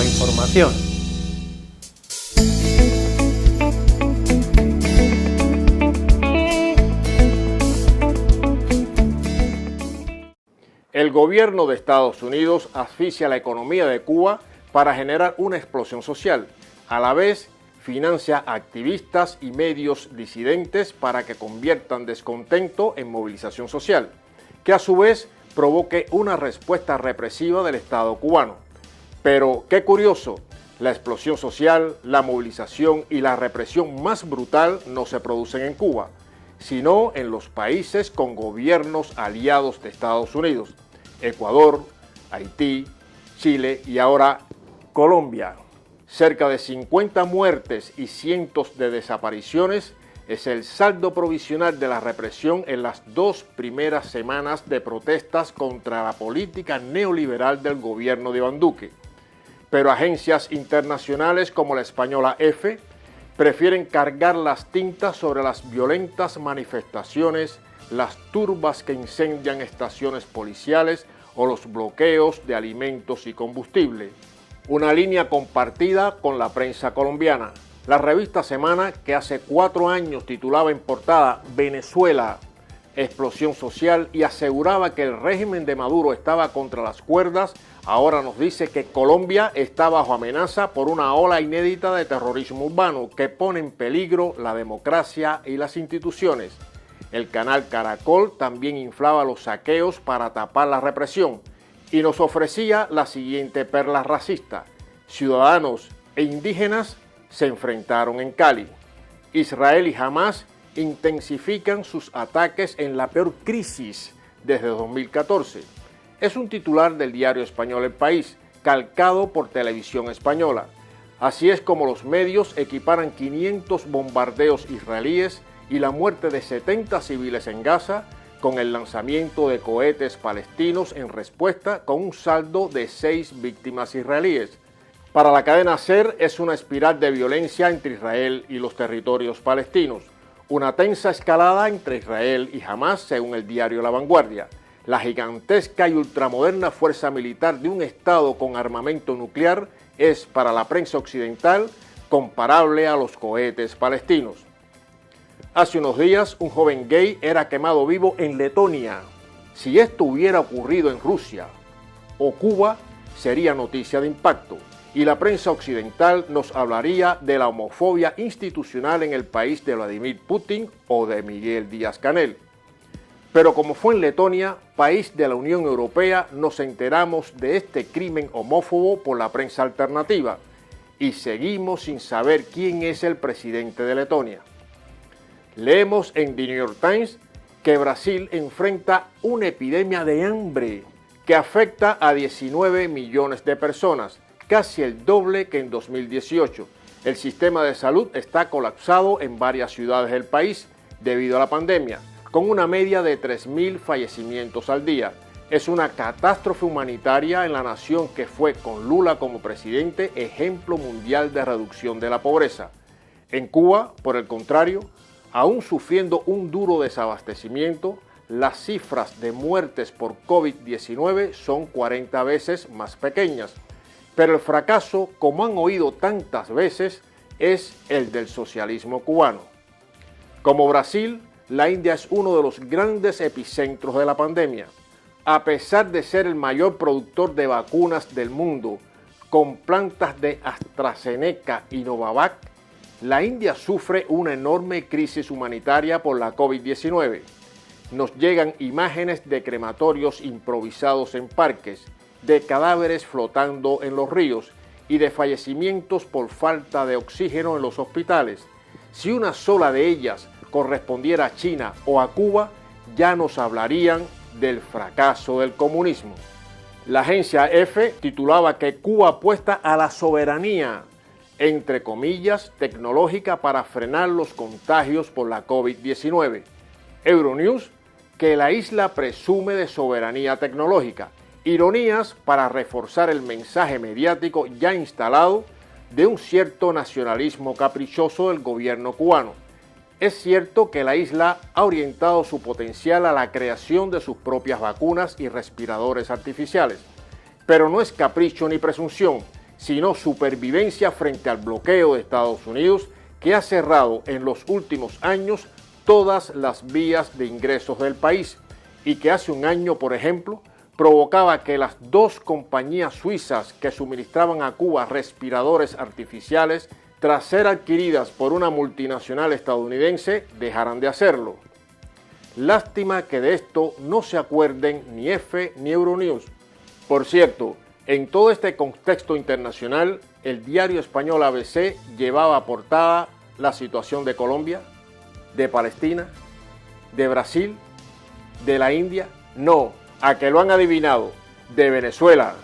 información. El gobierno de Estados Unidos asfixia la economía de Cuba para generar una explosión social. A la vez, financia activistas y medios disidentes para que conviertan descontento en movilización social, que a su vez provoque una respuesta represiva del Estado cubano. Pero qué curioso, la explosión social, la movilización y la represión más brutal no se producen en Cuba, sino en los países con gobiernos aliados de Estados Unidos: Ecuador, Haití, Chile y ahora Colombia. Cerca de 50 muertes y cientos de desapariciones es el saldo provisional de la represión en las 2 primeras semanas de protestas contra la política neoliberal del gobierno de Iván Duque. Pero agencias internacionales como la española EFE prefieren cargar las tintas sobre las violentas manifestaciones, las turbas que incendian estaciones policiales o los bloqueos de alimentos y combustible. Una línea compartida con la prensa colombiana. La revista Semana, que hace 4 años titulaba en portada Venezuela, explosión social, y aseguraba que el régimen de Maduro estaba contra las cuerdas, ahora nos dice que Colombia está bajo amenaza por una ola inédita de terrorismo urbano que pone en peligro la democracia y las instituciones. El canal Caracol también inflaba los saqueos para tapar la represión y nos ofrecía la siguiente perla racista: ciudadanos e indígenas se enfrentaron en Cali. Israel y Hamás intensifican sus ataques en la peor crisis desde 2014. Es un titular del diario español El País, calcado por Televisión Española. Así es como los medios equiparan 500 bombardeos israelíes y la muerte de 70 civiles en Gaza con el lanzamiento de cohetes palestinos en respuesta, con un saldo de 6 víctimas israelíes. Para la cadena SER es una espiral de violencia entre Israel y los territorios palestinos. Una tensa escalada entre Israel y Hamás, según el diario La Vanguardia. La gigantesca y ultramoderna fuerza militar de un Estado con armamento nuclear es, para la prensa occidental, comparable a los cohetes palestinos. Hace unos días, un joven gay era quemado vivo en Letonia. Si esto hubiera ocurrido en Rusia o Cuba, sería noticia de impacto, y la prensa occidental nos hablaría de la homofobia institucional en el país de Vladimir Putin o de Miguel Díaz-Canel. Pero como fue en Letonia, país de la Unión Europea, nos enteramos de este crimen homófobo por la prensa alternativa y seguimos sin saber quién es el presidente de Letonia. Leemos en The New York Times que Brasil enfrenta una epidemia de hambre que afecta a 19 millones de personas, casi el doble que en 2018. El sistema de salud está colapsado en varias ciudades del país debido a la pandemia, con una media de 3.000 fallecimientos al día. Es una catástrofe humanitaria en la nación que fue, con Lula como presidente, ejemplo mundial de reducción de la pobreza. En Cuba, por el contrario, aún sufriendo un duro desabastecimiento, las cifras de muertes por COVID-19 son 40 veces más pequeñas. Pero el fracaso, como han oído tantas veces, es el del socialismo cubano. Como Brasil, la India es uno de los grandes epicentros de la pandemia. A pesar de ser el mayor productor de vacunas del mundo, con plantas de AstraZeneca y Novavax, la India sufre una enorme crisis humanitaria por la COVID-19. Nos llegan imágenes de crematorios improvisados en parques, de cadáveres flotando en los ríos y de fallecimientos por falta de oxígeno en los hospitales. Si una sola de ellas correspondiera a China o a Cuba, ya nos hablarían del fracaso del comunismo. La agencia EFE titulaba que Cuba apuesta a la soberanía, entre comillas, tecnológica para frenar los contagios por la COVID-19. Euronews, que la isla presume de soberanía tecnológica. Ironías para reforzar el mensaje mediático ya instalado de un cierto nacionalismo caprichoso del gobierno cubano. Es cierto que la isla ha orientado su potencial a la creación de sus propias vacunas y respiradores artificiales, pero no es capricho ni presunción sino supervivencia frente al bloqueo de Estados Unidos, que ha cerrado en los últimos años todas las vías de ingresos del país y que hace un año, por ejemplo, provocaba que las dos compañías suizas que suministraban a Cuba respiradores artificiales, tras ser adquiridas por una multinacional estadounidense, dejaran de hacerlo. Lástima que de esto no se acuerden ni EFE ni Euronews. Por cierto, en todo este contexto internacional, el diario español ABC llevaba a portada la situación de Colombia, de Palestina, de Brasil, de la India. No, a que lo han adivinado, de Venezuela.